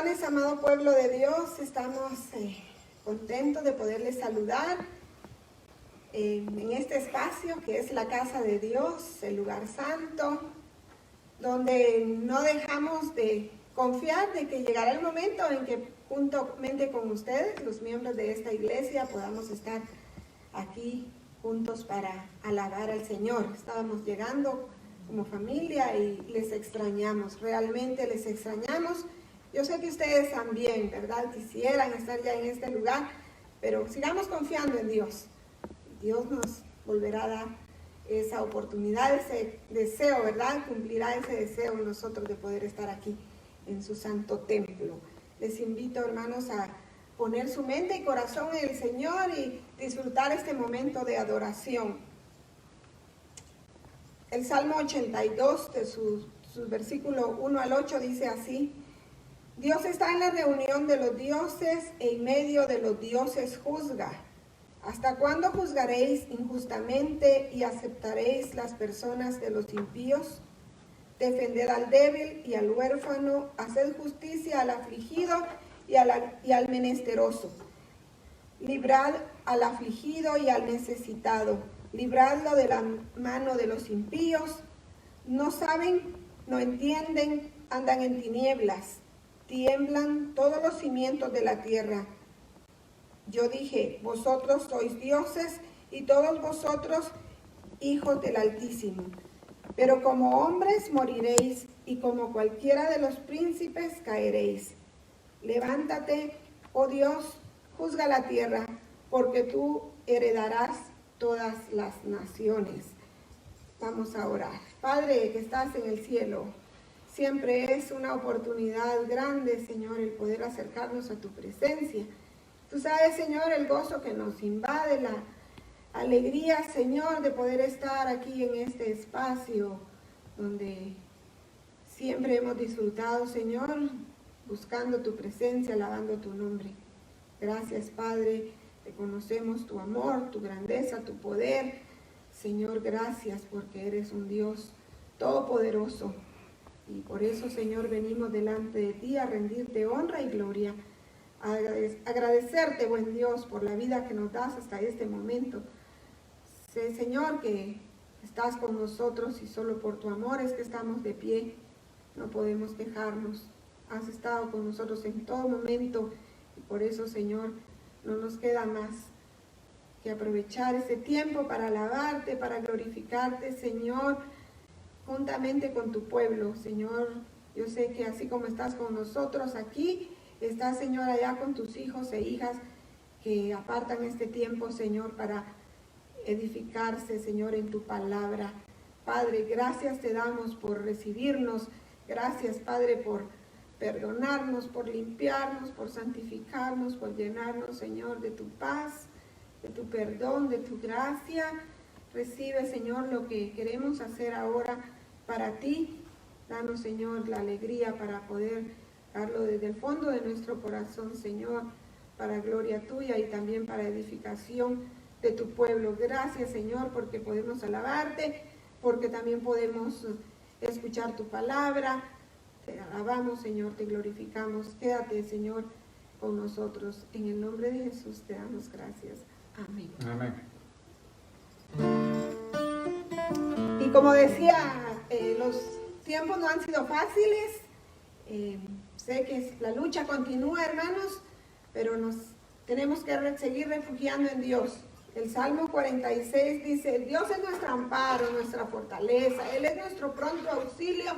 bendiciones, amado pueblo de Dios. Estamos contentos de poderles saludar en este espacio que es la casa de Dios, el lugar santo, donde no dejamos de confiar de que llegará el momento en que juntamente con ustedes, los miembros de esta iglesia, podamos estar aquí juntos para alabar al Señor. Estábamos llegando como familia y les extrañamos, realmente les extrañamos. Yo sé que ustedes también, ¿verdad? Quisieran estar ya en este lugar, pero sigamos confiando en Dios. Dios nos volverá a dar esa oportunidad, ese deseo, ¿verdad? Cumplirá ese deseo en nosotros de poder estar aquí en su santo templo. Les invito, hermanos, a poner su mente y corazón en el Señor y disfrutar este momento de adoración. El Salmo 82, de sus versículos 1 al 8, dice así: Dios está en la reunión de los dioses e en medio de los dioses juzga. ¿Hasta cuándo juzgaréis injustamente y aceptaréis las personas de los impíos? Defended al débil y al huérfano, haced justicia al afligido y al menesteroso. Librad al afligido y al necesitado, libradlo de la mano de los impíos. No saben, no entienden, andan en tinieblas, tiemblan todos los cimientos de la tierra. Yo dije, vosotros sois dioses y todos vosotros hijos del Altísimo. Pero como hombres moriréis y como cualquiera de los príncipes caeréis. Levántate, oh Dios, juzga la tierra, porque tú heredarás todas las naciones. Vamos a orar. Padre que estás en el cielo, siempre es una oportunidad grande, Señor, el poder acercarnos a tu presencia. Tú sabes, Señor, el gozo que nos invade, la alegría, Señor, de poder estar aquí en este espacio donde siempre hemos disfrutado, Señor, buscando tu presencia, alabando tu nombre. Gracias, Padre, reconocemos tu amor, tu grandeza, tu poder. Señor, gracias porque eres un Dios todopoderoso. Y por eso, Señor, venimos delante de ti a rendirte honra y gloria. A agradecerte, buen Dios, por la vida que nos das hasta este momento. Sé, Señor, que estás con nosotros y solo por tu amor es que estamos de pie. No podemos quejarnos. Has estado con nosotros en todo momento y por eso, Señor, no nos queda más que aprovechar este tiempo para alabarte, para glorificarte, Señor, juntamente con tu pueblo. Señor, yo sé que así como estás con nosotros aquí, estás, Señor, allá con tus hijos e hijas que apartan este tiempo, Señor, para edificarse, Señor, en tu palabra. Padre, gracias te damos por recibirnos. Gracias, Padre, por perdonarnos, por limpiarnos, por santificarnos, por llenarnos, Señor, de tu paz, de tu perdón, de tu gracia. Recibe, Señor, lo que queremos hacer ahora para ti. Danos, Señor, la alegría para poder darlo desde el fondo de nuestro corazón, Señor, para gloria tuya y también para edificación de tu pueblo. Gracias, Señor, porque podemos alabarte, porque también podemos escuchar tu palabra. Te alabamos, Señor, te glorificamos. Quédate, Señor, con nosotros. En el nombre de Jesús te damos gracias. Amén. Amén. Y como decía, los tiempos no han sido fáciles. Sé que la lucha continúa, hermanos, pero nos tenemos que seguir refugiando en Dios. El Salmo 46 dice: Dios es nuestro amparo, nuestra fortaleza. Él es nuestro pronto auxilio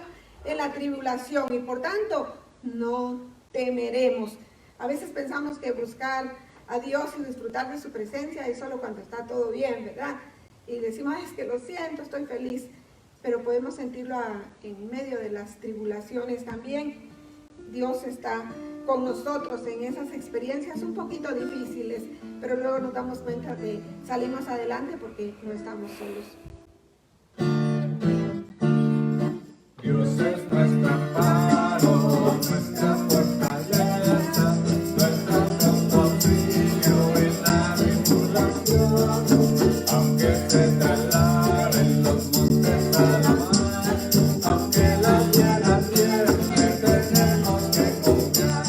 en la tribulación y por tanto no temeremos. A veces pensamos que buscar a Dios y disfrutar de su presencia es solo cuando está todo bien, ¿verdad? Y decimos, es que lo siento, estoy feliz. Pero podemos sentirlo en medio de las tribulaciones también. Dios está con nosotros en esas experiencias un poquito difíciles, pero luego nos damos cuenta de salimos adelante porque no estamos solos. Dios es nuestro amparo, nuestra fortaleza, nuestro pronto auxilio en la tribulación. Aunque se trasladen los montes a la mar, aunque la tierra tiemble, tenemos que confiar.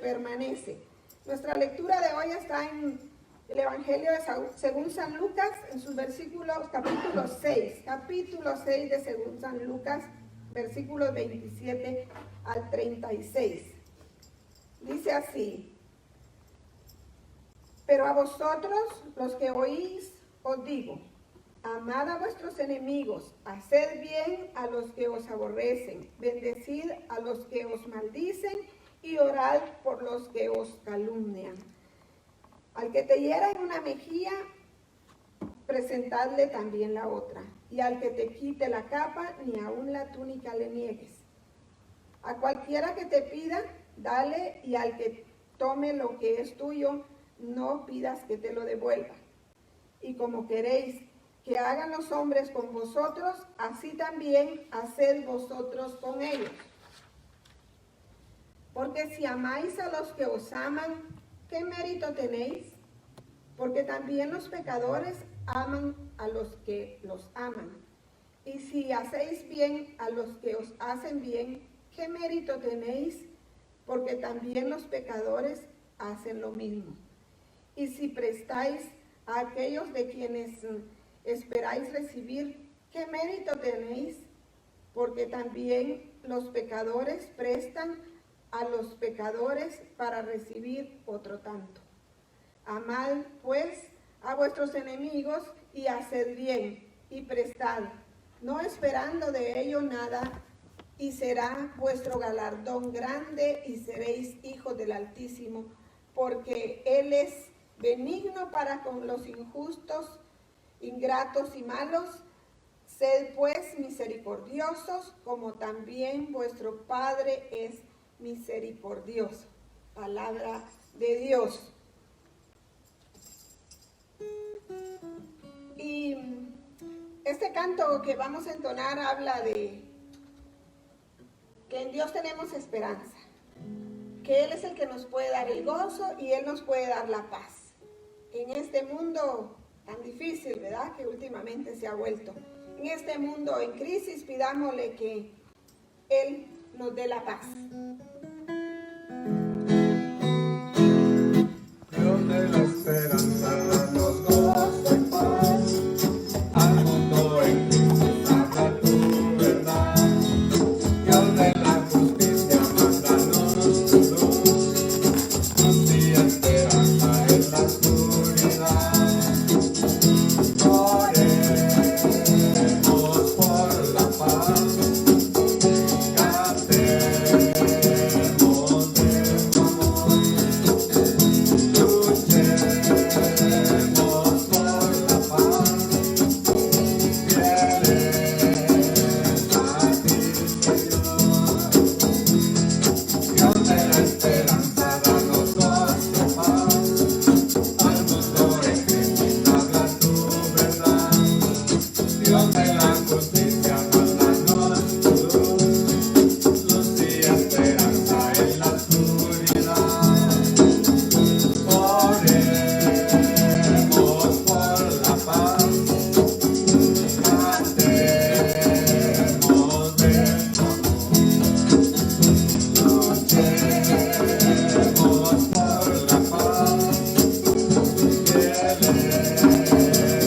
Permanece. Nuestra lectura de hoy está en el Evangelio según San Lucas, en sus versículos, capítulo 6 de según San Lucas, versículos 27 al 36. Dice así: pero a vosotros, los que oís, os digo, amad a vuestros enemigos, haced bien a los que os aborrecen, bendecid a los que os maldicen, y orad por los que os calumnian. Al que te hiera en una mejilla, presentadle también la otra. Y al que te quite la capa, ni aun la túnica le niegues. A cualquiera que te pida, dale, y al que tome lo que es tuyo, no pidas que te lo devuelva. Y como queréis que hagan los hombres con vosotros, así también haced vosotros con ellos. Porque si amáis a los que os aman, ¿qué mérito tenéis? Porque también los pecadores aman a los que los aman. Y si hacéis bien a los que os hacen bien, ¿qué mérito tenéis? Porque también los pecadores hacen lo mismo. Y si prestáis a aquellos de quienes esperáis recibir, ¿qué mérito tenéis? Porque también los pecadores prestan a los pecadores para recibir otro tanto. Amad pues a vuestros enemigos y haced bien y prestad, no esperando de ello nada, y será vuestro galardón grande y seréis hijos del Altísimo, porque Él es benigno para con los injustos, ingratos y malos. Sed pues misericordiosos, como también vuestro Padre es misericordioso. Palabra de Dios. Y este canto que vamos a entonar habla de que en Dios tenemos esperanza, que Él es el que nos puede dar el gozo y Él nos puede dar la paz. En este mundo tan difícil, ¿verdad? Que últimamente se ha vuelto. En este mundo en crisis, pidámosle que Él nos dé la paz. Dios de la esperanza, danos gozo y paz. Al mundo en crisis, habla tu verdad. Dios de la justicia, mándanos tu luz. Luz y esperanza en la oscuridad. Oremos por la paz. Cantemos de tu amor. Luchemos por la paz. Fieles a ti, Señor. Dios de la esperanza, danos gozo y paz. Al mundo en crisis, habla tu verdad. Dios de la justicia, mándanos tu luz. Luz y esperanza en la oscuridad. Oremos por la paz. Cantemos de tu amor. Luchemos por la paz.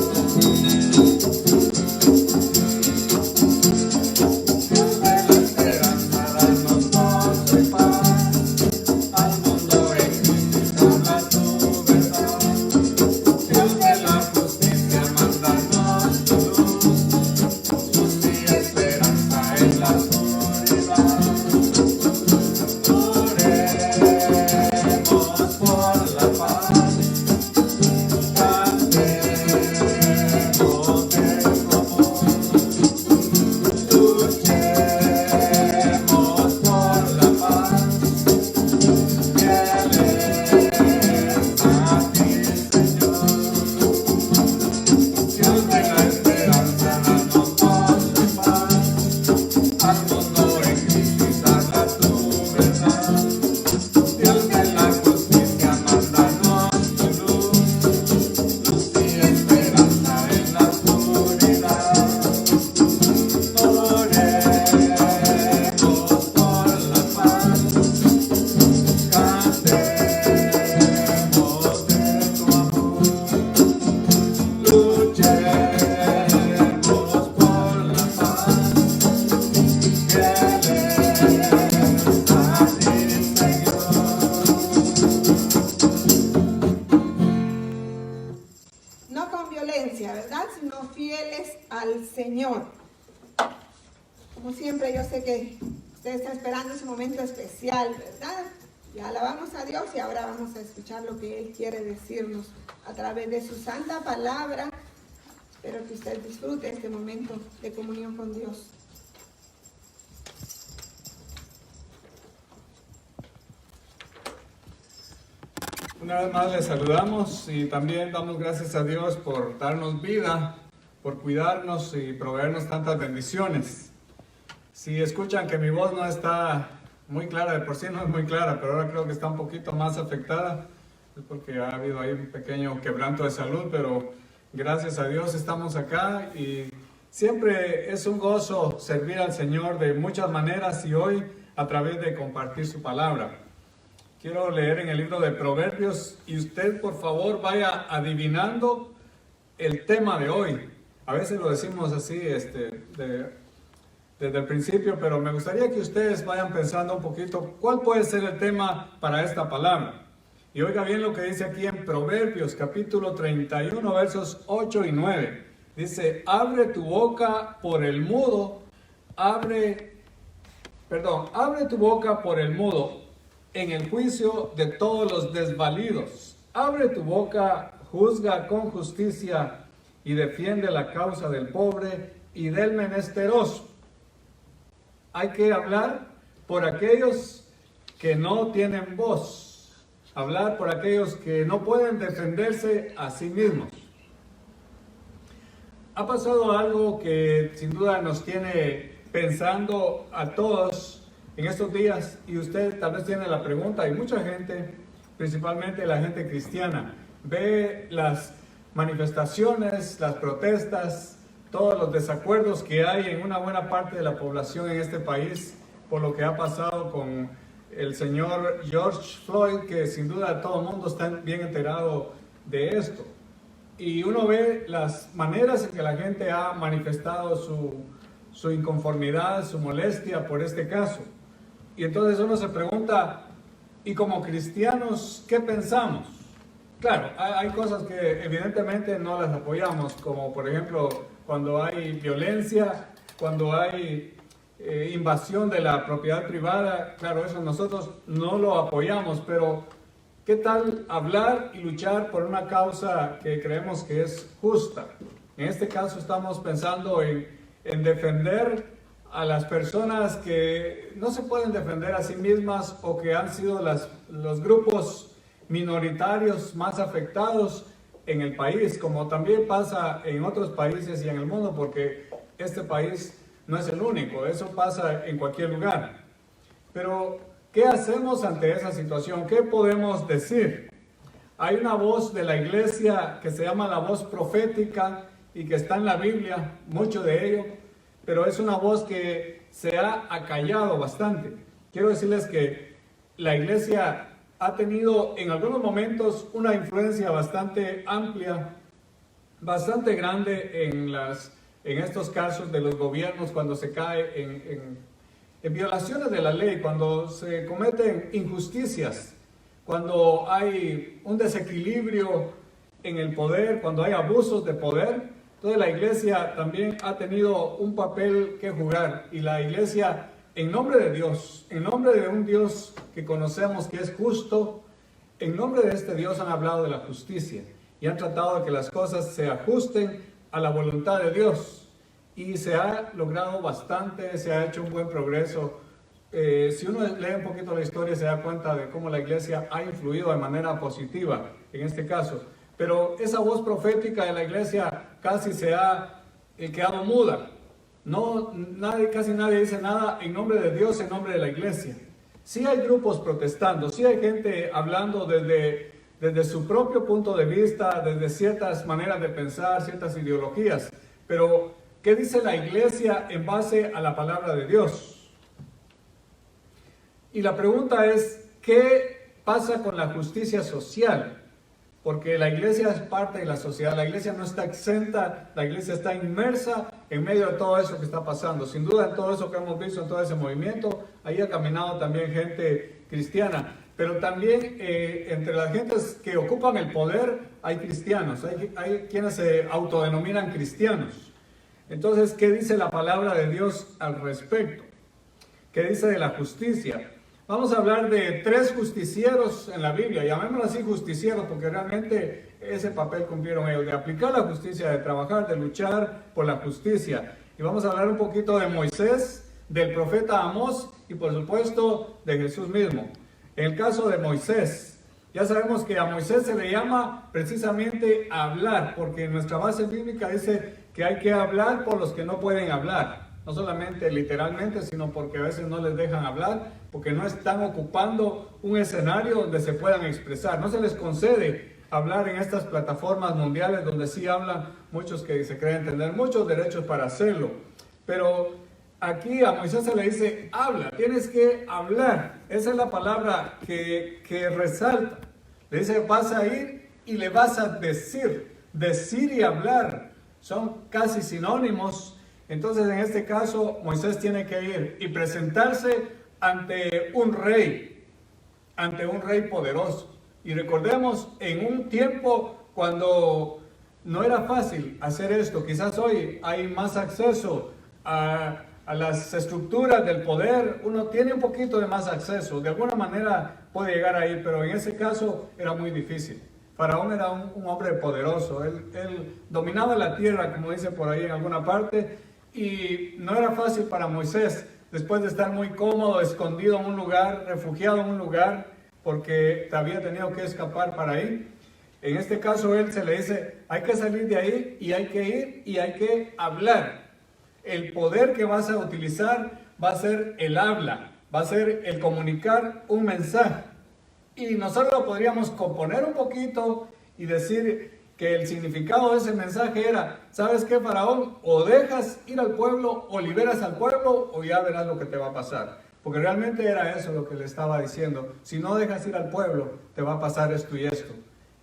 Fieles a ti, Señor. Dios de la esperanza, danos gozo y paz. Al mundo en crisis, habla tu verdad. Dios de la justicia, mándanos tu luz. Luz y esperanza en la oscuridad. Oremos por la paz. Cantemos de tu amor. Luchemos por la paz. Fieles a ti, Señor. Dios de la esperanza, danos gozo y paz. Al mundo en crisis, habla tu verdad. Dios de la justicia, mándanos tu luz. Luz y esperanza en la oscuridad. Oremos por la paz. Cantemos de tu amor. Luchemos por la paz. Fieles a ti, Señor. No con violencia, ¿verdad? Sino fieles al Señor. Como siempre, yo sé que usted está esperando ese momento especial, ¿verdad? Ya alabamos a Dios y ahora vamos a escuchar lo que Él quiere decirnos a través de su santa palabra. Espero que usted disfrute este momento de comunión con Dios. Una vez más les saludamos y también damos gracias a Dios por darnos vida, por cuidarnos y proveernos tantas bendiciones. Si escuchan que mi voz no está muy clara, de por sí no es muy clara, pero ahora creo que está un poquito más afectada, es porque ha habido ahí un pequeño quebranto de salud, pero gracias a Dios estamos acá y siempre es un gozo servir al Señor de muchas maneras y hoy a través de compartir su palabra. Quiero leer en el libro de Proverbios y usted por favor vaya adivinando el tema de hoy. A veces lo decimos así desde el principio, pero me gustaría que ustedes vayan pensando un poquito cuál puede ser el tema para esta palabra. Y oiga bien lo que dice aquí en Proverbios capítulo 31 versos 8 y 9. Dice, abre tu boca por el mudo, abre tu boca por el mudo en el juicio de todos los desvalidos. Abre tu boca, juzga con justicia y defiende la causa del pobre y del menesteroso. Hay que hablar por aquellos que no tienen voz, hablar por aquellos que no pueden defenderse a sí mismos. Ha pasado algo que sin duda nos tiene pensando a todos en estos días y usted tal vez tiene la pregunta y mucha gente principalmente la gente cristiana, ve las manifestaciones, las protestas, todos los desacuerdos que hay en una buena parte de la población en este país por lo que ha pasado con el señor George Floyd, que sin duda todo el mundo está bien enterado de esto. Y uno ve las maneras en que la gente ha manifestado su inconformidad, su molestia por este caso. Y entonces uno se pregunta, ¿y como cristianos qué pensamos? Claro, hay cosas que evidentemente no las apoyamos, como por ejemplo cuando hay violencia, cuando hay invasión de la propiedad privada. Claro, eso nosotros no lo apoyamos, pero ¿qué tal hablar y luchar por una causa que creemos que es justa? En este caso estamos pensando en defender a las personas que no se pueden defender a sí mismas o que han sido los grupos minoritarios más afectados en el país, como también pasa en otros países y en el mundo, porque este país no es el único, eso pasa en cualquier lugar. Pero, ¿qué hacemos ante esa situación? ¿Qué podemos decir? Hay una voz de la iglesia que se llama la voz profética y que está en la Biblia, mucho de ello, pero es una voz que se ha acallado bastante. Quiero decirles que la iglesia ha tenido en algunos momentos una influencia bastante amplia, bastante grande en estos casos de los gobiernos, cuando se cae en violaciones de la ley, cuando se cometen injusticias, cuando hay un desequilibrio en el poder, cuando hay abusos de poder. Entonces la iglesia también ha tenido un papel que jugar, y la iglesia, en nombre de Dios, en nombre de un Dios que conocemos que es justo, en nombre de este Dios han hablado de la justicia y han tratado de que las cosas se ajusten a la voluntad de Dios, y se ha logrado bastante, se ha hecho un buen progreso. Si uno lee un poquito la historia se da cuenta de cómo la iglesia ha influido de manera positiva en este caso. Pero esa voz profética de la iglesia casi se ha quedado muda. Casi nadie dice nada en nombre de Dios, en nombre de la iglesia. Sí hay grupos protestando, sí hay gente hablando desde su propio punto de vista, desde ciertas maneras de pensar, ciertas ideologías. Pero, ¿qué dice la iglesia en base a la palabra de Dios? Y la pregunta es, ¿qué pasa con la justicia social? Porque la iglesia es parte de la sociedad, la iglesia no está exenta, la iglesia está inmersa en medio de todo eso que está pasando. Sin duda, en todo eso que hemos visto, en todo ese movimiento, ahí ha caminado también gente cristiana. Pero también entre las gentes que ocupan el poder hay cristianos, hay quienes se autodenominan cristianos. Entonces, ¿qué dice la palabra de Dios al respecto? ¿Qué dice de la justicia? Vamos a hablar de 3 justicieros en la Biblia, llamémoslo así justicieros, porque realmente ese papel cumplieron ellos, de aplicar la justicia, de trabajar, de luchar por la justicia. Y vamos a hablar un poquito de Moisés, del profeta Amós y por supuesto de Jesús mismo. En el caso de Moisés, ya sabemos que a Moisés se le llama precisamente hablar, porque en nuestra base bíblica dice que hay que hablar por los que no pueden hablar. No solamente literalmente, sino porque a veces no les dejan hablar, porque no están ocupando un escenario donde se puedan expresar. No se les concede hablar en estas plataformas mundiales donde sí hablan muchos que se creen tener muchos derechos para hacerlo. Pero aquí a Moisés se le dice, habla, tienes que hablar. Esa es la palabra que resalta. Le dice, vas a ir y le vas a decir. Decir y hablar son casi sinónimos. Entonces, en este caso, Moisés tiene que ir y presentarse ante un rey poderoso. Y recordemos, en un tiempo cuando no era fácil hacer esto, quizás hoy hay más acceso a las estructuras del poder, uno tiene un poquito de más acceso, de alguna manera puede llegar ahí, pero en ese caso era muy difícil. Faraón era un hombre poderoso, él dominaba la tierra, como dice por ahí en alguna parte, y no era fácil para Moisés, después de estar muy cómodo, escondido en un lugar, refugiado en un lugar, porque había tenido que escapar para ahí. En este caso, él se le dice, hay que salir de ahí y hay que ir y hay que hablar. El poder que vas a utilizar va a ser el habla, va a ser el comunicar un mensaje. Y nosotros lo podríamos componer un poquito y decir que el significado de ese mensaje era, ¿sabes qué, Faraón? O dejas ir al pueblo, o liberas al pueblo, o ya verás lo que te va a pasar. Porque realmente era eso lo que le estaba diciendo. Si no dejas ir al pueblo, te va a pasar esto y esto.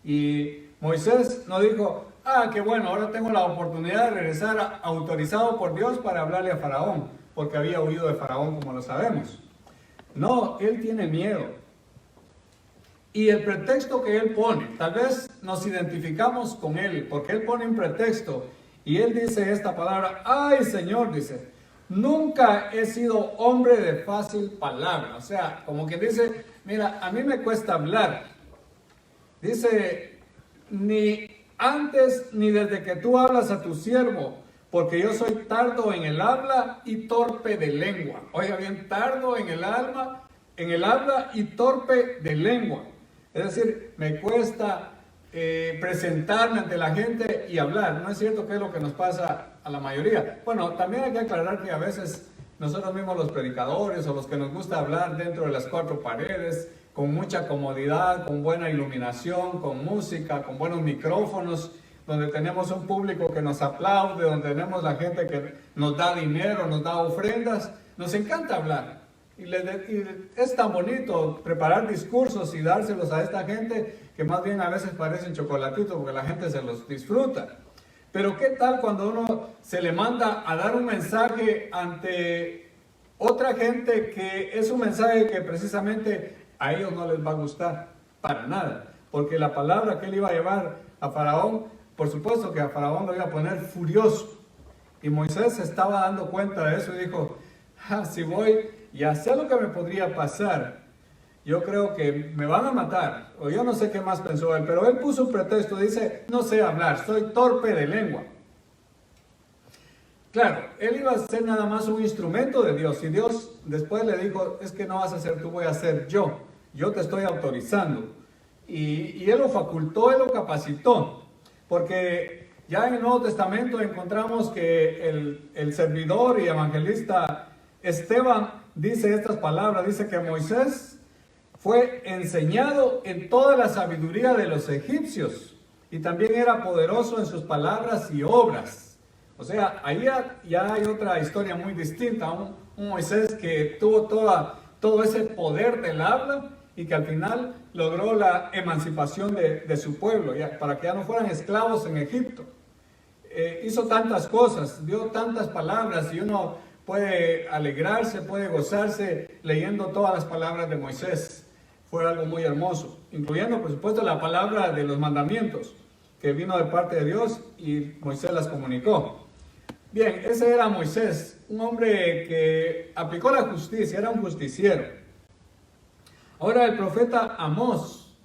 Y Moisés no dijo, qué bueno, ahora tengo la oportunidad de regresar autorizado por Dios para hablarle a Faraón, porque había huido de Faraón, como lo sabemos. No, él tiene miedo. Y el pretexto que él pone, tal vez nos identificamos con él, porque él pone un pretexto y él dice esta palabra, ay Señor, dice, nunca he sido hombre de fácil palabra. O sea, como que dice, mira, a mí me cuesta hablar. Dice, ni antes ni desde que tú hablas a tu siervo, porque yo soy tardo en el habla y torpe de lengua. Oiga bien, tardo en el habla y torpe de lengua. Es decir, me cuesta presentarme ante la gente y hablar. No es cierto que es lo que nos pasa a la mayoría. Bueno, también hay que aclarar que a veces nosotros mismos los predicadores o los que nos gusta hablar dentro de las cuatro paredes, con mucha comodidad, con buena iluminación, con música, con buenos micrófonos, donde tenemos un público que nos aplaude, donde tenemos la gente que nos da dinero, nos da ofrendas, nos encanta hablar. Y es tan bonito preparar discursos y dárselos a esta gente que más bien a veces parecen chocolatitos porque la gente se los disfruta. Pero ¿qué tal cuando uno se le manda a dar un mensaje ante otra gente que es un mensaje que precisamente a ellos no les va a gustar para nada? Porque la palabra que él iba a llevar a Faraón, por supuesto que a Faraón lo iba a poner furioso. Y Moisés se estaba dando cuenta de eso y dijo, si voy y sé lo que me podría pasar, yo creo que me van a matar, o yo no sé qué más pensó él, pero él puso un pretexto, dice, no sé hablar, soy torpe de lengua. Claro, él iba a ser nada más un instrumento de Dios, y Dios después le dijo, es que no vas a ser tú, voy a ser yo te estoy autorizando. Y él lo facultó, él lo capacitó, porque ya en el Nuevo Testamento encontramos que el servidor y evangelista Esteban dice estas palabras, dice que Moisés fue enseñado en toda la sabiduría de los egipcios y también era poderoso en sus palabras y obras. O sea, ahí ya hay otra historia muy distinta, un Moisés que tuvo todo ese poder del habla y que al final logró la emancipación de su pueblo, para que ya no fueran esclavos en Egipto. Hizo tantas cosas, dio tantas palabras y uno puede alegrarse, puede gozarse leyendo todas las palabras de Moisés. Fue algo muy hermoso, incluyendo por supuesto la palabra de los mandamientos que vino de parte de Dios y Moisés las comunicó. Bien, ese era Moisés, un hombre que aplicó la justicia, era un justiciero. Ahora el profeta Amós,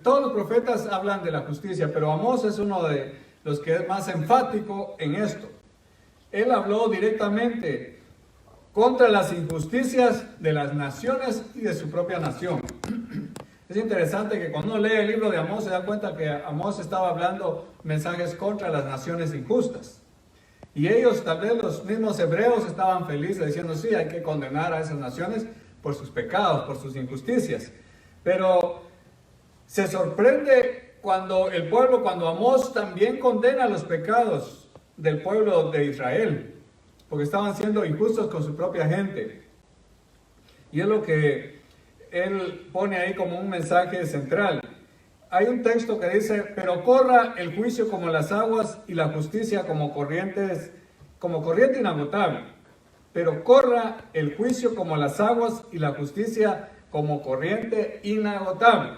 todos los profetas hablan de la justicia, pero Amós es uno de los que es más enfático en esto. Él habló directamente contra las injusticias de las naciones y de su propia nación. Es interesante que cuando uno lee el libro de Amós se da cuenta que Amós estaba hablando mensajes contra las naciones injustas. Y ellos, tal vez los mismos hebreos, estaban felices diciendo, sí, hay que condenar a esas naciones por sus pecados, por sus injusticias. Pero se sorprende cuando Amós también condena los pecados del pueblo de Israel, porque estaban siendo injustos con su propia gente. Y es lo que él pone ahí como un mensaje central. Hay un texto que dice, pero corra el juicio como las aguas y la justicia como corriente inagotable. Pero corra el juicio como las aguas y la justicia como corriente inagotable.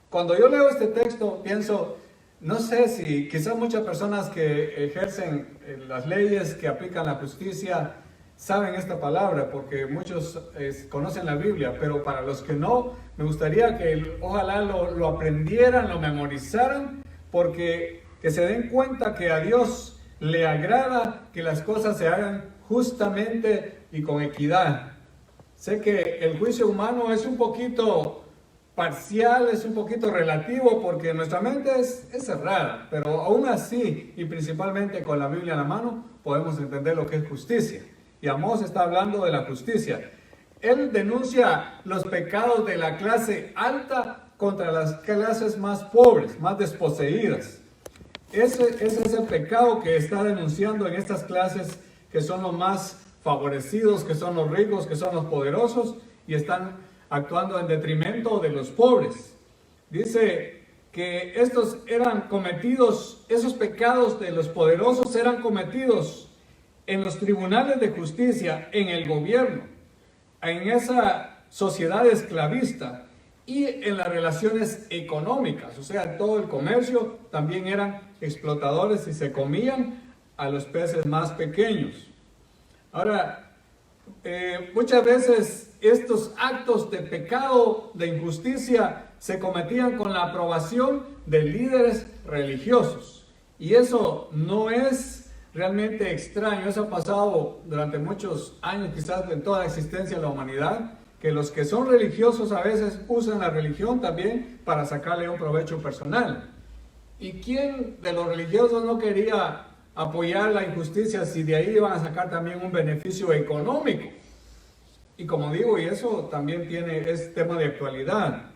Cuando yo leo este texto pienso, no sé si quizás muchas personas que ejercen las leyes, que aplican la justicia, saben esta palabra, porque muchos conocen la Biblia, pero para los que no, me gustaría que ojalá lo aprendieran, lo memorizaran, porque que se den cuenta que a Dios le agrada que las cosas se hagan justamente y con equidad. Sé que el juicio humano es un poquito parcial, es un poquito relativo, porque nuestra mente es cerrada, pero aún así, y principalmente con la Biblia en la mano, podemos entender lo que es justicia. Y Amós está hablando de la justicia. Él denuncia los pecados de la clase alta contra las clases más pobres, más desposeídas. Ese es el pecado que está denunciando en estas clases que son los más favorecidos, que son los ricos, que son los poderosos y están actuando en detrimento de los pobres. Dice que estos eran cometidos, esos pecados de los poderosos eran cometidos en los tribunales de justicia, en el gobierno, en esa sociedad esclavista y en las relaciones económicas, o sea, todo el comercio también eran explotadores y se comían a los peces más pequeños. Ahora, muchas veces estos actos de pecado, de injusticia, se cometían con la aprobación de líderes religiosos. Y eso no es realmente extraño, eso ha pasado durante muchos años, quizás en toda la existencia de la humanidad, que los que son religiosos a veces usan la religión también para sacarle un provecho personal. ¿Y quién de los religiosos no quería apoyar la injusticia si de ahí iban a sacar también un beneficio económico? Y como digo, y eso también es tema de actualidad.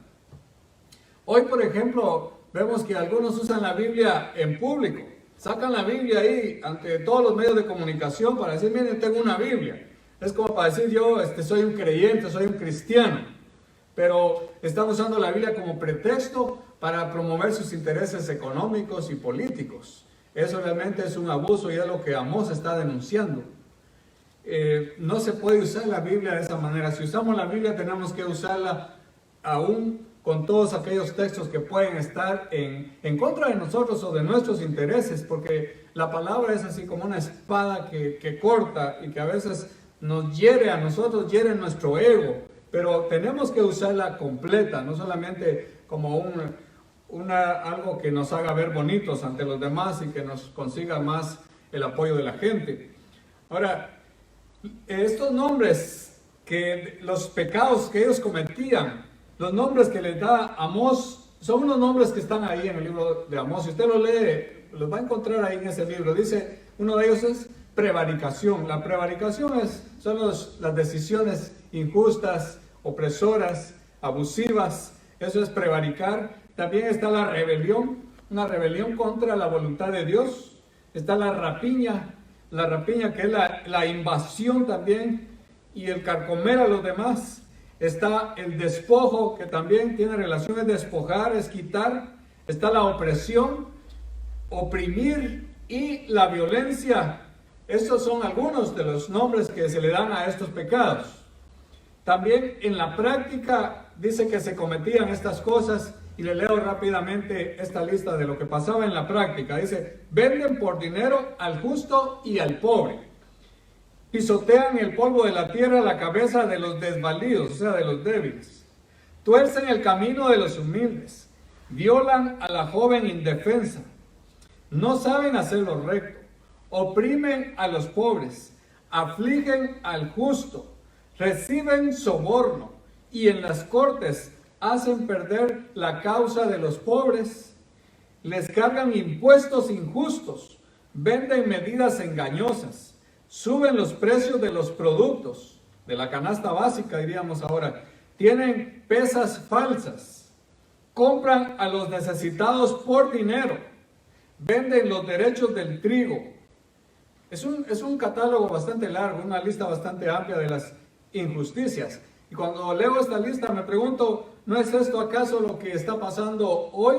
Hoy, por ejemplo, vemos que algunos usan la Biblia en público. Sacan la Biblia ahí ante todos los medios de comunicación para decir, miren, tengo una Biblia. Es como para decir yo soy un creyente, soy un cristiano. Pero están usando la Biblia como pretexto para promover sus intereses económicos y políticos. Eso realmente es un abuso y es lo que Amós está denunciando. No se puede usar la Biblia de esa manera. Si usamos la Biblia tenemos que usarla aún con todos aquellos textos que pueden estar en contra de nosotros o de nuestros intereses, porque la palabra es así como una espada que corta y que a veces nos hiere a nosotros, hiere nuestro ego, pero tenemos que usarla completa, no solamente como algo que nos haga ver bonitos ante los demás y que nos consiga más el apoyo de la gente. Ahora, estos nombres, los pecados que ellos cometían, los nombres que les da Amós, son unos nombres que están ahí en el libro de Amós. Si usted lo lee, los va a encontrar ahí en ese libro. Dice, uno de ellos es prevaricación. La prevaricación son las decisiones injustas, opresoras, abusivas. Eso es prevaricar. También está la rebelión, una rebelión contra la voluntad de Dios. Está la rapiña que es la invasión también y el carcomer a los demás. Está el despojo, que también tiene relaciones, despojar, es quitar. Está la opresión, oprimir y la violencia. Estos son algunos de los nombres que se le dan a estos pecados. También en la práctica dice que se cometían estas cosas, y le leo rápidamente esta lista de lo que pasaba en la práctica. Dice, venden por dinero al justo y al pobre. Pisotean el polvo de la tierra la cabeza de los desvalidos, o sea, de los débiles. Tuercen el camino de los humildes. Violan a la joven indefensa. No saben hacer lo recto. Oprimen a los pobres. Afligen al justo. Reciben soborno. Y en las cortes hacen perder la causa de los pobres. Les cargan impuestos injustos. Venden medidas engañosas. Suben los precios de los productos, de la canasta básica diríamos ahora. Tienen pesas falsas. Compran a los necesitados por dinero. Venden los derechos del trigo. Es un catálogo bastante largo, una lista bastante amplia de las injusticias. Y cuando leo esta lista me pregunto, ¿no es esto acaso lo que está pasando hoy?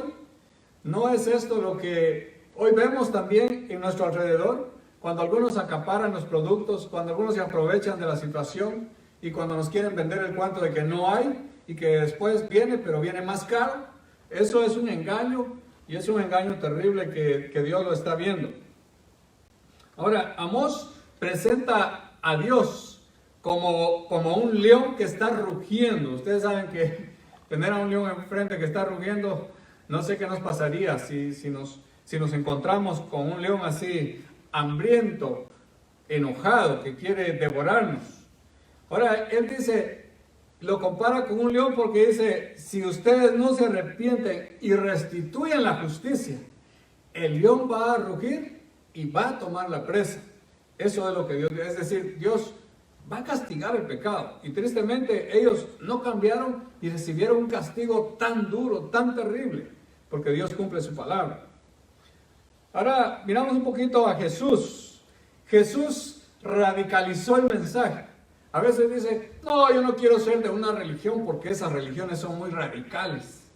¿No es esto lo que hoy vemos también en nuestro alrededor? Cuando algunos acaparan los productos, cuando algunos se aprovechan de la situación y cuando nos quieren vender el cuento de que no hay y que después viene, pero viene más caro. Eso es un engaño y es un engaño terrible que Dios lo está viendo. Ahora, Amós presenta a Dios como un león que está rugiendo. Ustedes saben que tener a un león enfrente que está rugiendo, no sé qué nos pasaría si nos encontramos con un león así, hambriento, enojado, que quiere devorarnos. Ahora, él dice, lo compara con un león porque dice, si ustedes no se arrepienten y restituyen la justicia, el león va a rugir y va a tomar la presa. Eso es lo que Dios dice. Es decir, Dios va a castigar el pecado. Y tristemente ellos no cambiaron y recibieron un castigo tan duro, tan terrible, porque Dios cumple su palabra. Ahora miramos un poquito a Jesús. Jesús radicalizó el mensaje. A veces dice, no, yo no quiero ser de una religión porque esas religiones son muy radicales.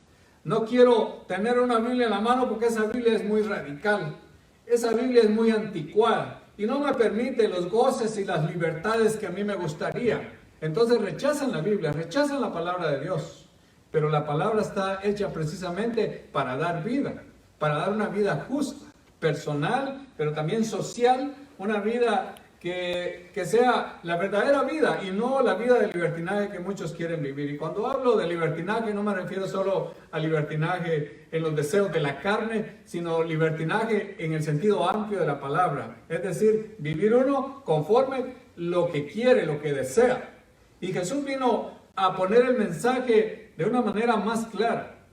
No quiero tener una Biblia en la mano porque esa Biblia es muy radical. Esa Biblia es muy anticuada y no me permite los goces y las libertades que a mí me gustaría. Entonces rechazan la Biblia, rechazan la palabra de Dios. Pero la palabra está hecha precisamente para dar vida, para dar una vida justa, personal, pero también social, una vida que sea la verdadera vida y no la vida de libertinaje que muchos quieren vivir. Y cuando hablo de libertinaje no me refiero solo a libertinaje en los deseos de la carne, sino libertinaje en el sentido amplio de la palabra. Es decir, vivir uno conforme lo que quiere, lo que desea. Y Jesús vino a poner el mensaje de una manera más clara.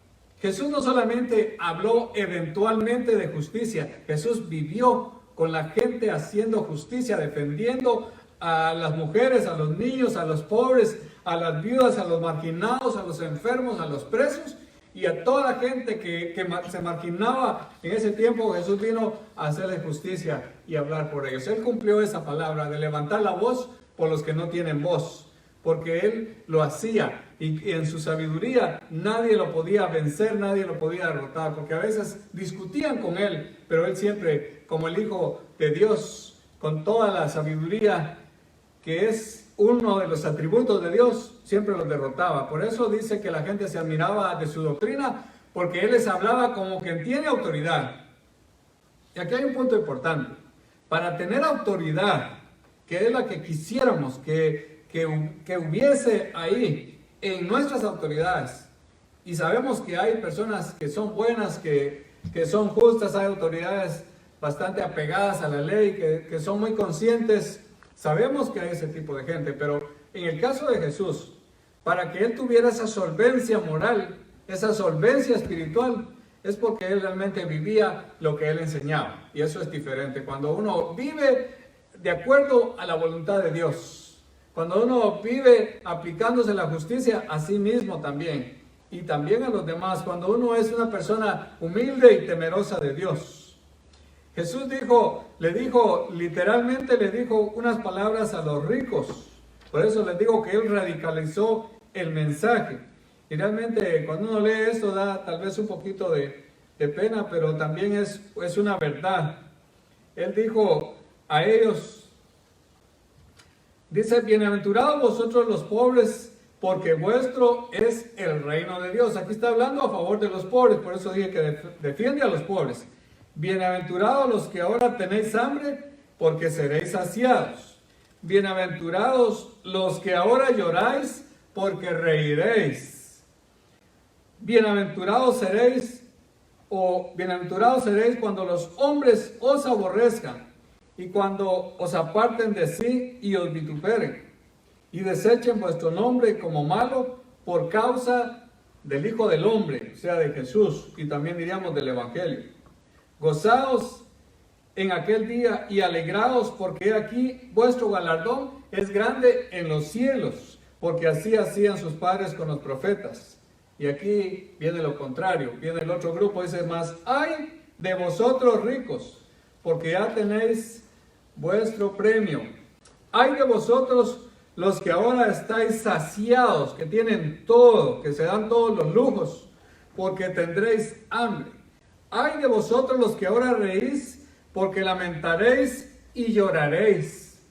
Jesús no solamente habló eventualmente de justicia, Jesús vivió con la gente haciendo justicia, defendiendo a las mujeres, a los niños, a los pobres, a las viudas, a los marginados, a los enfermos, a los presos y a toda la gente que se marginaba en ese tiempo. Jesús vino a hacerle justicia y hablar por ellos. Él cumplió esa palabra de levantar la voz por los que no tienen voz, porque Él lo hacía y en su sabiduría nadie lo podía vencer, nadie lo podía derrotar, porque a veces discutían con Él, pero Él siempre, como el Hijo de Dios, con toda la sabiduría que es uno de los atributos de Dios, siempre los derrotaba. Por eso dice que la gente se admiraba de su doctrina, porque Él les hablaba como quien tiene autoridad. Y aquí hay un punto importante. Para tener autoridad, que es la que quisiéramos que hubiese ahí en nuestras autoridades, y sabemos que hay personas que son buenas, que son justas, hay autoridades bastante apegadas a la ley, que son muy conscientes, sabemos que hay ese tipo de gente, pero en el caso de Jesús, para que Él tuviera esa solvencia moral, esa solvencia espiritual, es porque Él realmente vivía lo que Él enseñaba, y eso es diferente. Cuando uno vive de acuerdo a la voluntad de Dios, cuando uno vive aplicándose la justicia a sí mismo también, y también a los demás, cuando uno es una persona humilde y temerosa de Dios. Jesús literalmente le dijo unas palabras a los ricos. Por eso les digo que Él radicalizó el mensaje. Y realmente cuando uno lee esto da tal vez un poquito de pena, pero también es una verdad. Él dijo a ellos, dice, bienaventurados vosotros los pobres, porque vuestro es el reino de Dios. Aquí está hablando a favor de los pobres, por eso dije que defiende a los pobres. Bienaventurados los que ahora tenéis hambre, porque seréis saciados. Bienaventurados los que ahora lloráis, porque reiréis. Bienaventurados seréis cuando los hombres os aborrezcan, y cuando os aparten de sí y os vituperen, y desechen vuestro nombre como malo por causa del Hijo del Hombre, o sea, de Jesús, y también diríamos del Evangelio. Gozaos en aquel día y alegraos, porque aquí vuestro galardón es grande en los cielos, porque así hacían sus padres con los profetas. Y aquí viene lo contrario, viene el otro grupo, dice más, ay de vosotros ricos, porque ya tenéis vuestro premio. Ay de vosotros los que ahora estáis saciados, que tienen todo, que se dan todos los lujos, porque tendréis hambre. Ay de vosotros los que ahora reís, porque lamentaréis y lloraréis.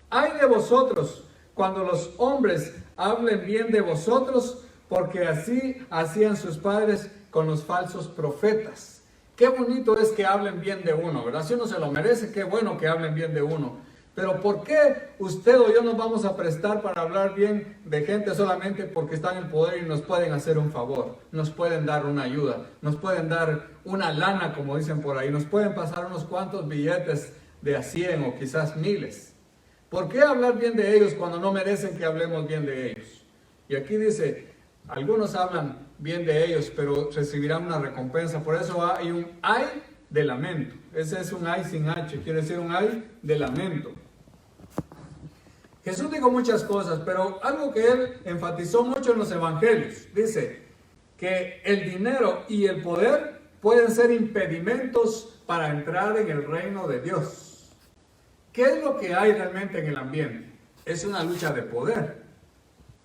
Ay de vosotros cuando los hombres hablen bien de vosotros, porque así hacían sus padres con los falsos profetas. Qué bonito es que hablen bien de uno, ¿verdad? Si uno se lo merece, qué bueno que hablen bien de uno. Pero ¿por qué usted o yo nos vamos a prestar para hablar bien de gente solamente porque están en el poder y nos pueden hacer un favor? Nos pueden dar una ayuda, nos pueden dar una lana, como dicen por ahí, nos pueden pasar unos cuantos billetes de a 100 o quizás miles. ¿Por qué hablar bien de ellos cuando no merecen que hablemos bien de ellos? Y aquí dice, algunos hablan bien de ellos, pero recibirán una recompensa. Por eso hay un ay de lamento. Ese es un ay sin H, quiere decir un ay de lamento. Jesús dijo muchas cosas, pero algo que él enfatizó mucho en los evangelios, dice que el dinero y el poder pueden ser impedimentos para entrar en el reino de Dios. ¿Qué es lo que hay realmente en el ambiente? Es una lucha de poder,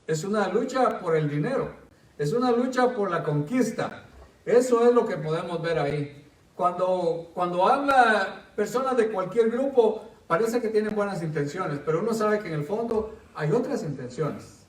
es una lucha por el dinero, es una lucha por la conquista. Eso es lo que podemos ver ahí. Cuando habla personas de cualquier grupo, parece que tienen buenas intenciones, pero uno sabe que en el fondo hay otras intenciones.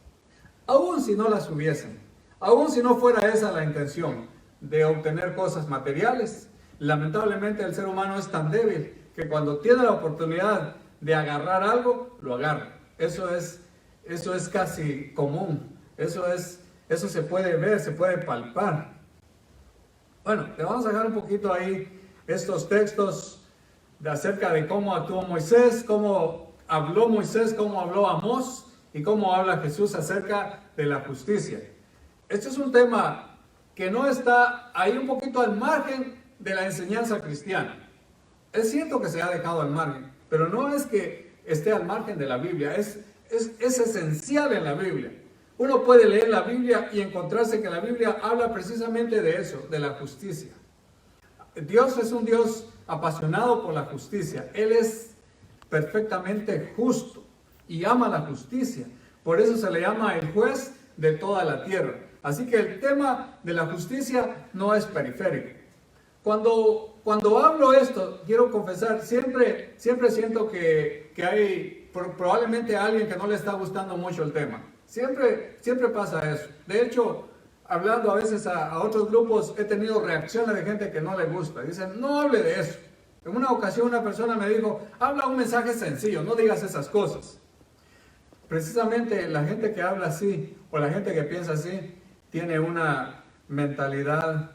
Aún si no las hubiesen, aún si no fuera esa la intención de obtener cosas materiales, lamentablemente el ser humano es tan débil que cuando tiene la oportunidad de agarrar algo, lo agarra. Eso es casi común. Eso se puede ver, se puede palpar. Bueno, le vamos a dejar un poquito ahí estos textos acerca de cómo actuó Moisés, cómo habló Moisés, cómo habló Amós y cómo habla Jesús acerca de la justicia. Este es un tema que no está ahí un poquito al margen de la enseñanza cristiana. Es cierto que se ha dejado al margen, pero no es que esté al margen de la Biblia, es esencial en la Biblia. Uno puede leer la Biblia y encontrarse que la Biblia habla precisamente de eso, de la justicia. Dios es un Dios apasionado por la justicia. Él es perfectamente justo y ama la justicia. Por eso se le llama el juez de toda la tierra. Así que el tema de la justicia no es periférico. Cuando hablo esto, quiero confesar, siempre siento que hay probablemente alguien que no le está gustando mucho el tema. Siempre pasa eso. De hecho, hablando a veces a otros grupos, he tenido reacciones de gente que no le gusta. Dicen, no hable de eso. En una ocasión una persona me dijo, habla un mensaje sencillo, no digas esas cosas. Precisamente la gente que habla así, o la gente que piensa así, tiene una mentalidad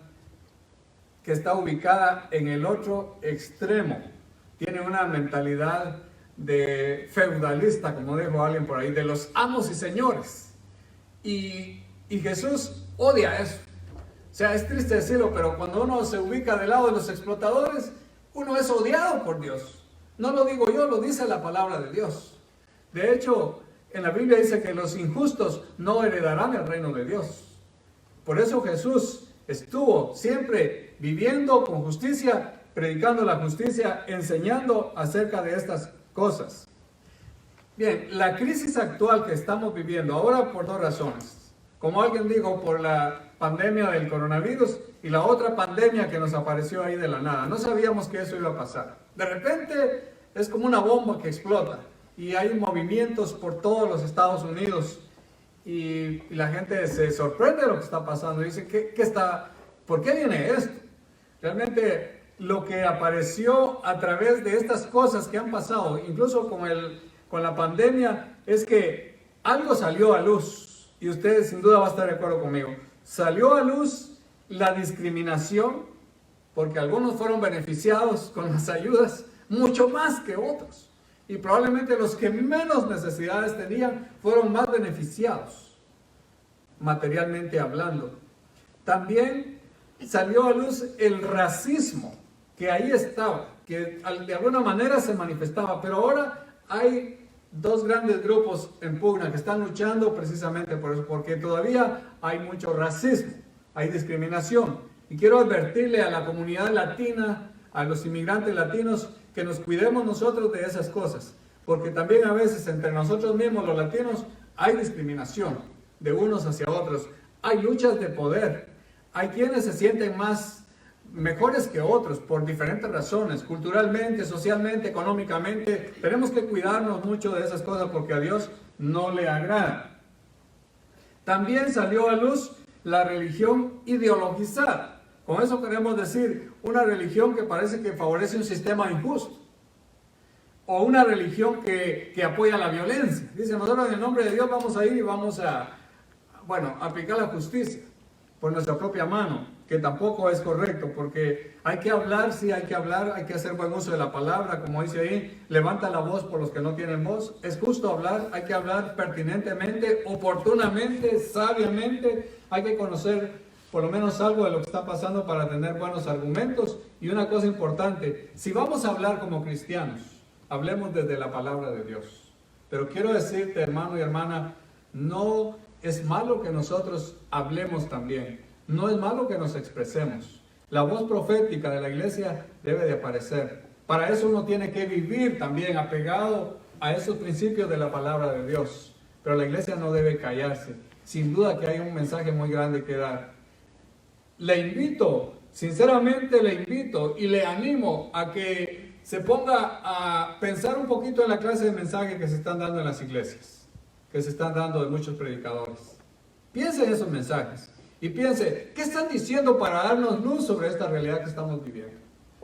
que está ubicada en el otro extremo. Tiene una mentalidad de feudalista, como dijo alguien por ahí, de los amos y señores. Y Jesús odia eso. O sea, es triste decirlo, pero cuando uno se ubica del lado de los explotadores, uno es odiado por Dios. No lo digo yo, lo dice la palabra de Dios. De hecho, en la Biblia dice que los injustos no heredarán el reino de Dios. Por eso Jesús estuvo siempre viviendo con justicia, predicando la justicia, enseñando acerca de estas cosas. Bien, la crisis actual que estamos viviendo ahora por dos razones. Como alguien dijo, por la pandemia del coronavirus y la otra pandemia que nos apareció ahí de la nada. No sabíamos que eso iba a pasar. De repente es como una bomba que explota y hay movimientos por todos los Estados Unidos y la gente se sorprende de lo que está pasando. Dice, ¿por qué viene esto? Realmente lo que apareció a través de estas cosas que han pasado, incluso con la pandemia, es que algo salió a luz. Y usted sin duda va a estar de acuerdo conmigo. Salió a luz la discriminación, porque algunos fueron beneficiados con las ayudas mucho más que otros. Y probablemente los que menos necesidades tenían fueron más beneficiados, materialmente hablando. También salió a luz el racismo, que ahí estaba, que de alguna manera se manifestaba, pero ahora hay dos grandes grupos en pugna que están luchando precisamente por eso, porque todavía hay mucho racismo, hay discriminación. Y quiero advertirle a la comunidad latina, a los inmigrantes latinos, que nos cuidemos nosotros de esas cosas, porque también a veces entre nosotros mismos los latinos hay discriminación de unos hacia otros, hay luchas de poder, hay quienes se sienten mejores que otros por diferentes razones, culturalmente, socialmente, económicamente. Tenemos que cuidarnos mucho de esas cosas porque a Dios no le agrada. También salió a luz la religión ideologizada. Con eso queremos decir una religión que parece que favorece un sistema injusto o una religión que apoya la violencia. Dice, nosotros en el nombre de Dios vamos a ir y vamos a aplicar la justicia por nuestra propia mano, que tampoco es correcto, porque hay que hablar, sí hay que hablar, hay que hacer buen uso de la palabra, como dice ahí, levanta la voz por los que no tienen voz. Es justo hablar, hay que hablar pertinentemente, oportunamente, sabiamente, hay que conocer por lo menos algo de lo que está pasando para tener buenos argumentos. Y una cosa importante, si vamos a hablar como cristianos, hablemos desde la palabra de Dios. Pero quiero decirte, hermano y hermana, no es malo que nosotros hablemos también. No es malo que nos expresemos. La voz profética de la iglesia debe de aparecer. Para eso uno tiene que vivir también apegado a esos principios de la palabra de Dios. Pero la iglesia no debe callarse. Sin duda que hay un mensaje muy grande que dar. Le invito, sinceramente le invito y le animo a que se ponga a pensar un poquito en la clase de mensajes que se están dando en las iglesias, que se están dando de muchos predicadores. Piense en esos mensajes y piense, ¿qué están diciendo para darnos luz sobre esta realidad que estamos viviendo?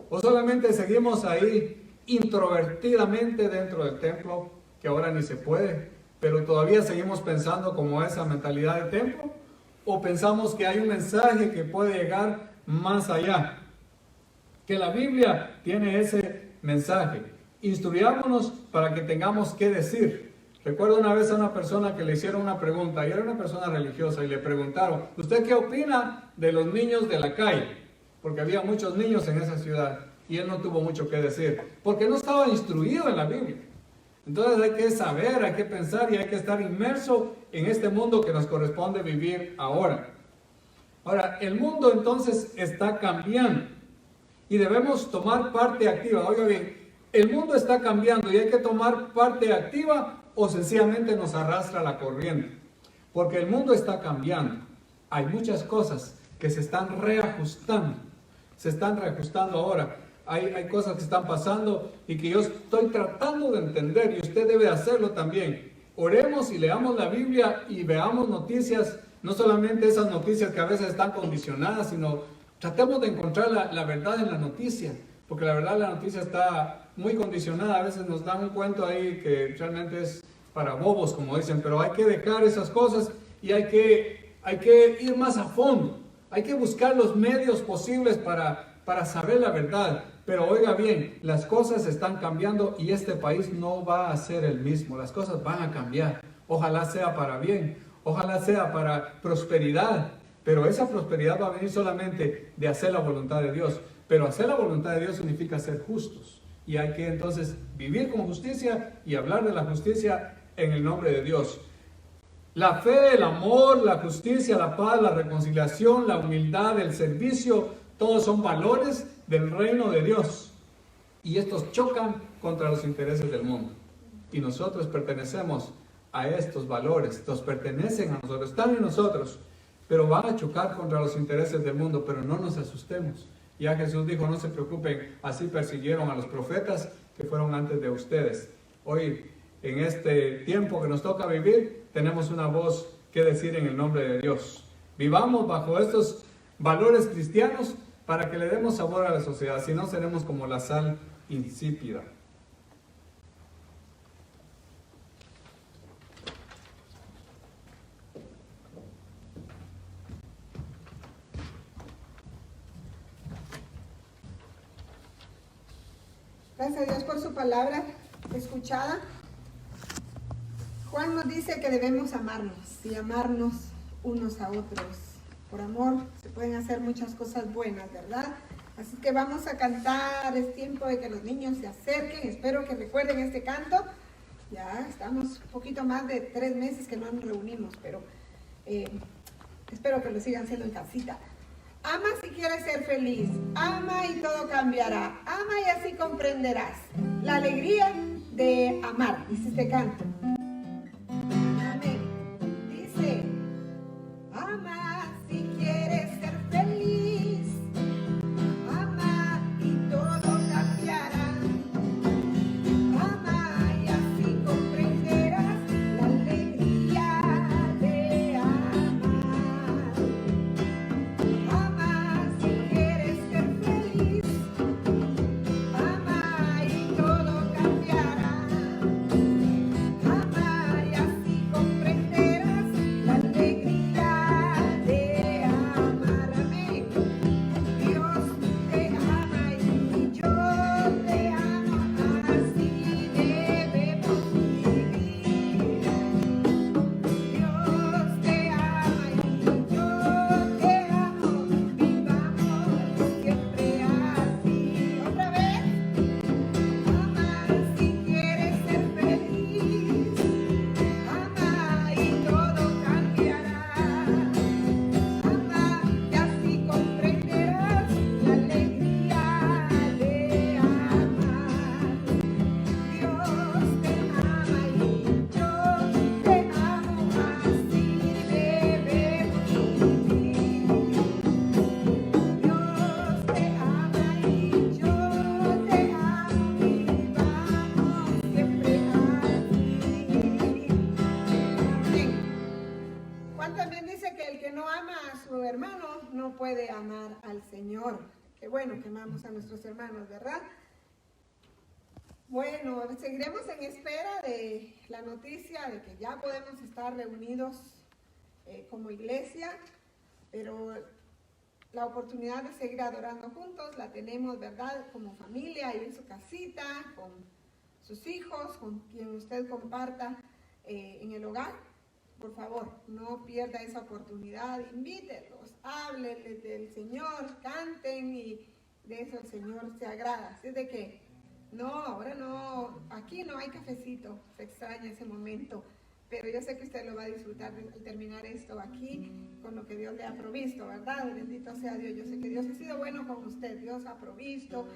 O solamente seguimos ahí introvertidamente dentro del templo, que ahora ni se puede, pero todavía seguimos pensando como esa mentalidad de templo, o pensamos que hay un mensaje que puede llegar más allá, que la Biblia tiene ese mensaje. Instruyámonos para que tengamos que decir. Recuerdo una vez a una persona que le hicieron una pregunta, y era una persona religiosa, y le preguntaron, ¿usted qué opina de los niños de la calle? Porque había muchos niños en esa ciudad, y él no tuvo mucho que decir, porque no estaba instruido en la Biblia. Entonces hay que saber, hay que pensar y hay que estar inmerso en este mundo que nos corresponde vivir ahora. Ahora, el mundo entonces está cambiando y debemos tomar parte activa. Oiga bien, el mundo está cambiando y hay que tomar parte activa o sencillamente nos arrastra la corriente. Porque el mundo está cambiando. Hay muchas cosas que se están reajustando. Se están reajustando ahora. Hay cosas que están pasando y que yo estoy tratando de entender y usted debe hacerlo también. Oremos y leamos la Biblia y veamos noticias, no solamente esas noticias que a veces están condicionadas, sino tratemos de encontrar la verdad en la noticia, porque la verdad la noticia está muy condicionada. A veces nos dan un cuento ahí que realmente es para bobos, como dicen, pero hay que dejar esas cosas y hay que ir más a fondo. Hay que buscar los medios posibles para saber la verdad. Pero oiga bien, las cosas están cambiando y este país no va a ser el mismo. Las cosas van a cambiar. Ojalá sea para bien, ojalá sea para prosperidad. Pero esa prosperidad va a venir solamente de hacer la voluntad de Dios. Pero hacer la voluntad de Dios significa ser justos. Y hay que entonces vivir con justicia y hablar de la justicia en el nombre de Dios. La fe, el amor, la justicia, la paz, la reconciliación, la humildad, el servicio, todos son valores del reino de Dios. Y estos chocan contra los intereses del mundo. Y nosotros pertenecemos a estos valores. Nos pertenecen a nosotros, están en nosotros. Pero van a chocar contra los intereses del mundo. Pero no nos asustemos. Ya Jesús dijo, no se preocupen, así persiguieron a los profetas que fueron antes de ustedes. Hoy, en este tiempo que nos toca vivir, tenemos una voz que decir en el nombre de Dios. Vivamos bajo estos valores cristianos para que le demos sabor a la sociedad, si no seremos como la sal insípida. Gracias a Dios por su palabra escuchada. Juan nos dice que debemos amarnos y amarnos unos a otros. Por amor se pueden hacer muchas cosas buenas, ¿verdad? Así que vamos a cantar. Es tiempo de que los niños se acerquen. Espero que recuerden este canto. Ya estamos un poquito más de 3 meses que no nos reunimos, pero espero que lo sigan haciendo en casita. Ama si quieres ser feliz, ama y todo cambiará, ama y así comprenderás la alegría de amar, dice este canto. Amén. Dice, ama si quieres ser feliz, ama y todo cambiará, ama y así comprenderás la alegría de amar. Ama un hermano no puede amar al Señor. Qué bueno que amamos a nuestros hermanos, ¿verdad? Bueno, seguiremos en espera de la noticia de que ya podemos estar reunidos como iglesia, pero la oportunidad de seguir adorando juntos la tenemos, ¿verdad? Como familia, ahí en su casita, con sus hijos, con quien usted comparta en el hogar. Por favor, no pierda esa oportunidad, invítelos, háblenles del Señor, canten y de eso el Señor se agrada. Así de que, no, ahora no, aquí no hay cafecito, se extraña ese momento, pero yo sé que usted lo va a disfrutar al terminar esto aquí con lo que Dios le ha provisto, ¿verdad? Bendito sea Dios, yo sé que Dios ha sido bueno con usted, Dios ha provisto.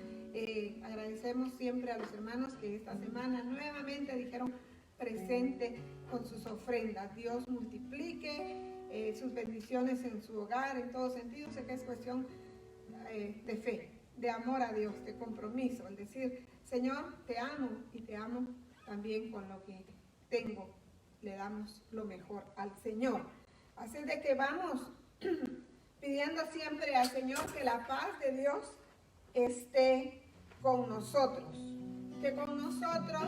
Agradecemos siempre a los hermanos que esta semana nuevamente dijeron presente con sus ofrendas. Dios multiplique sus bendiciones en su hogar, en todo sentido. Sé que es cuestión de fe, de amor a Dios, de compromiso, el decir, Señor, te amo y te amo también con lo que tengo. Le damos lo mejor al Señor. Así de que vamos pidiendo siempre al Señor que la paz de Dios esté con nosotros, que con nosotros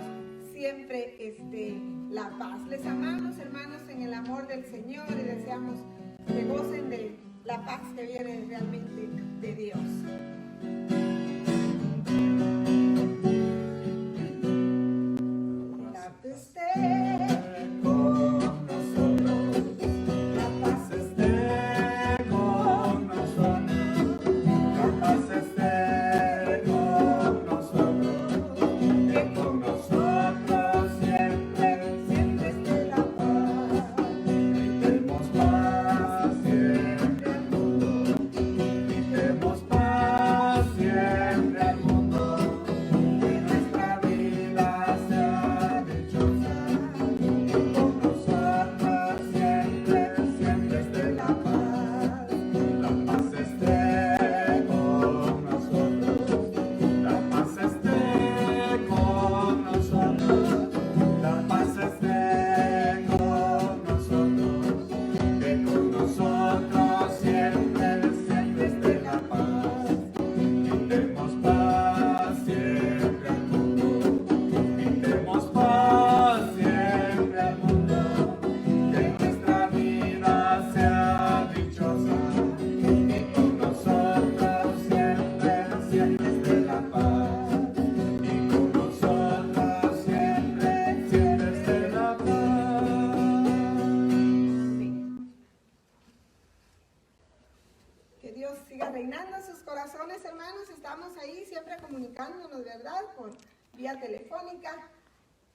siempre esté la paz. Les amamos, hermanos, en el amor del Señor y deseamos que gocen de la paz que viene realmente de Dios. La paz esté con nosotros, la paz esté con nosotros, la paz esté con nosotros, que con nosotros siempre, siempre esté la paz. Gritemos paz siempre al mundo, gritemos paz siempre al mundo, que nuestra vida sea dichosa, que con nosotros siempre, siempre esté la paz. La paz esté con nosotros, la paz esté con nosotros, la paz esté con nosotros, que con nosotros siempre, siempre esté la paz. Gritemos paz siempre al mundo, gritemos paz siempre al mundo, que nuestra vida sea dichosa, que con nosotros siempre, siempre esté la paz, y con nosotros siempre, siempre esté la paz. Que Dios siga reinando en sus corazones, hermanos. Estamos ahí siempre comunicándonos, ¿verdad? Por vía telefónica.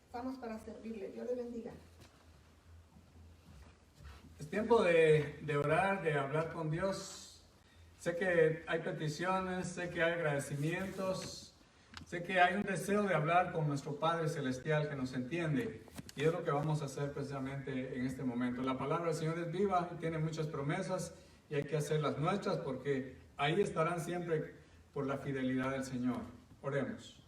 Estamos para servirle. Dios le bendiga. Es tiempo de orar, de hablar con Dios. Sé que hay peticiones, sé que hay agradecimientos, sé que hay un deseo de hablar con nuestro Padre Celestial que nos entiende. Y es lo que vamos a hacer precisamente en este momento. La palabra del Señor es viva y tiene muchas promesas y hay que hacerlas nuestras porque ahí estarán siempre por la fidelidad del Señor. Oremos.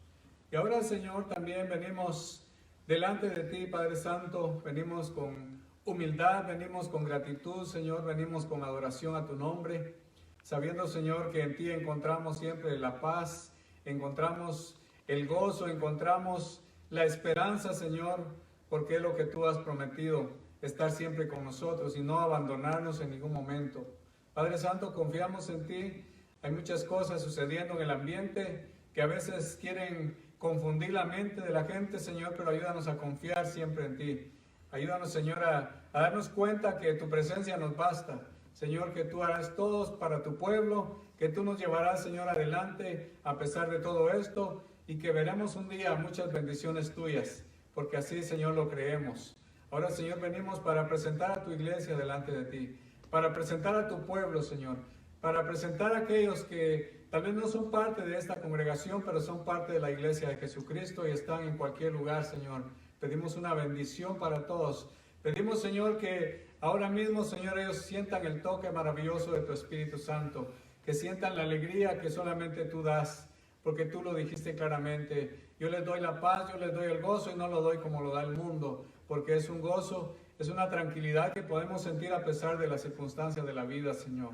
Y ahora, Señor, también venimos delante de ti, Padre Santo, venimos con humildad, venimos con gratitud, Señor, venimos con adoración a tu nombre, sabiendo, Señor, que en ti encontramos siempre la paz, encontramos el gozo, encontramos la esperanza, Señor, porque es lo que tú has prometido, estar siempre con nosotros y no abandonarnos en ningún momento. Padre Santo, confiamos en ti. Hay muchas cosas sucediendo en el ambiente que a veces quieren confundir la mente de la gente, Señor, pero ayúdanos a confiar siempre en ti. Ayúdanos, Señor, a darnos cuenta que tu presencia nos basta. Señor, que tú harás todo para tu pueblo, que tú nos llevarás, Señor, adelante a pesar de todo esto y que veremos un día muchas bendiciones tuyas, porque así, Señor, lo creemos. Ahora, Señor, venimos para presentar a tu iglesia delante de ti, para presentar a tu pueblo, Señor, para presentar a aquellos que tal vez no son parte de esta congregación, pero son parte de la iglesia de Jesucristo y están en cualquier lugar, Señor. Pedimos una bendición para todos. Pedimos, Señor, que ahora mismo, Señor, ellos sientan el toque maravilloso de tu Espíritu Santo, que sientan la alegría que solamente tú das, porque tú lo dijiste claramente, Yo les doy la paz, yo les doy el gozo y no lo doy como lo da el mundo, porque es un gozo, es una tranquilidad que podemos sentir a pesar de las circunstancias de la vida, Señor.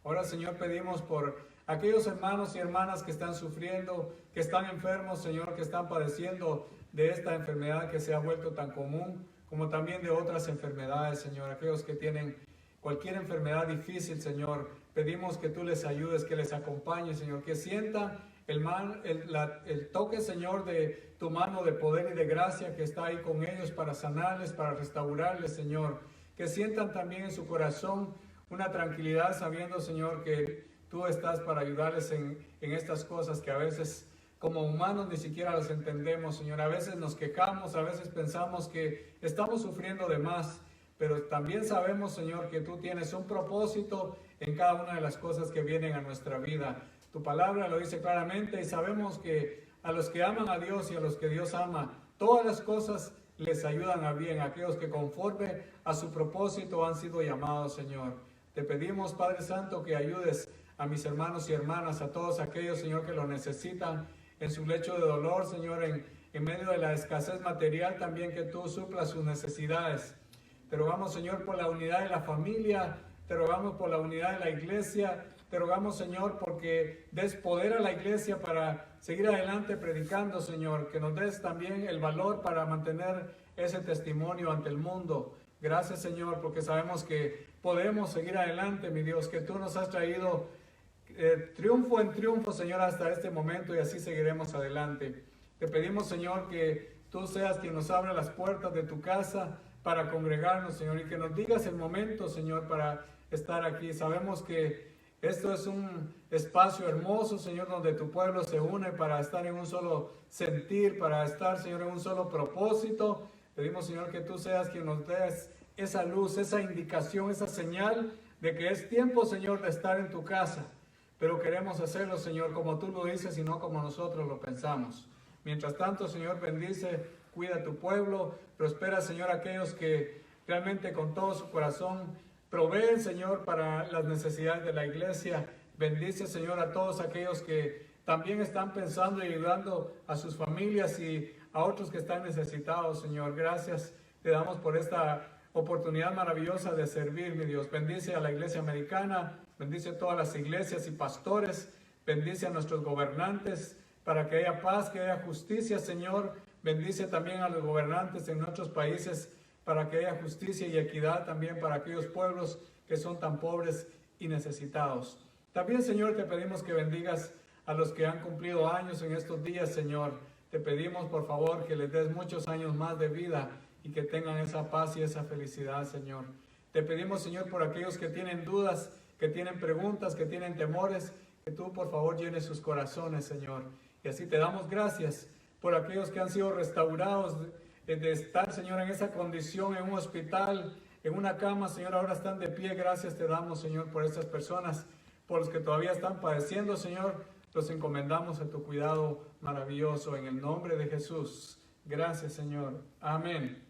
Ahora, Señor, pedimos por aquellos hermanos y hermanas que están sufriendo, que están enfermos, Señor, que están padeciendo de esta enfermedad que se ha vuelto tan común, como también de otras enfermedades, Señor. Aquellos que tienen cualquier enfermedad difícil, Señor, pedimos que tú les ayudes, que les acompañes, Señor, que sientan el toque, Señor, de tu mano de poder y de gracia que está ahí con ellos para sanarles, para restaurarles, Señor. Que sientan también en su corazón una tranquilidad sabiendo, Señor, que tú estás para ayudarles en estas cosas que a veces como humanos ni siquiera las entendemos, Señor. A veces nos quejamos, a veces pensamos que estamos sufriendo de más, pero también sabemos, Señor, que tú tienes un propósito en cada una de las cosas que vienen a nuestra vida. Tu palabra lo dice claramente y sabemos que a los que aman a Dios y a los que Dios ama, todas las cosas les ayudan a bien, aquellos que conforme a su propósito han sido llamados, Señor. Te pedimos, Padre Santo, que ayudes a mis hermanos y hermanas, a todos aquellos, Señor, que lo necesitan en su lecho de dolor, Señor, en medio de la escasez material, también que tú suplas sus necesidades. Te rogamos, Señor, por la unidad de la familia, te rogamos por la unidad de la iglesia, te rogamos, Señor, porque des poder a la iglesia para seguir adelante predicando, Señor, que nos des también el valor para mantener ese testimonio ante el mundo. Gracias, Señor, porque sabemos que podemos seguir adelante, mi Dios, que tú nos has traído triunfo en triunfo, Señor, hasta este momento y así seguiremos adelante. Te pedimos, Señor, que tú seas quien nos abra las puertas de tu casa para congregarnos, Señor, y que nos digas el momento, Señor, para estar aquí. Sabemos que esto es un espacio hermoso, Señor, donde tu pueblo se une para estar en un solo sentir, para estar, Señor, en un solo propósito. Pedimos, Señor, que tú seas quien nos des esa luz, esa indicación, esa señal de que es tiempo, Señor, de estar en tu casa. Pero queremos hacerlo, Señor, como tú lo dices y no como nosotros lo pensamos. Mientras tanto, Señor, bendice, cuida a tu pueblo, prospera, Señor, aquellos que realmente con todo su corazón proveen, Señor, para las necesidades de la iglesia. Bendice, Señor, a todos aquellos que también están pensando y ayudando a sus familias y a otros que están necesitados, Señor. Gracias te damos por esta oportunidad maravillosa de servir, mi Dios. Bendice a la iglesia americana, bendice a todas las iglesias y pastores, bendice a nuestros gobernantes para que haya paz, que haya justicia, Señor. Bendice también a los gobernantes en nuestros países para que haya justicia y equidad también para aquellos pueblos que son tan pobres y necesitados. También, Señor, te pedimos que bendigas a los que han cumplido años en estos días, Señor. Te pedimos, por favor, que les des muchos años más de vida y que tengan esa paz y esa felicidad, Señor. Te pedimos, Señor, por aquellos que tienen dudas, que tienen preguntas, que tienen temores, que tú, por favor, llenes sus corazones, Señor. Y así te damos gracias por aquellos que han sido restaurados de estar, Señor, en esa condición, en un hospital, en una cama, Señor, ahora están de pie. Gracias te damos, Señor, por estas personas, por los que todavía están padeciendo, Señor. Los encomendamos a tu cuidado maravilloso en el nombre de Jesús. Gracias, Señor. Amén.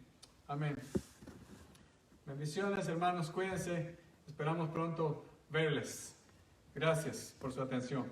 Amén. Bendiciones, hermanos. Cuídense. Esperamos pronto verles. Gracias por su atención.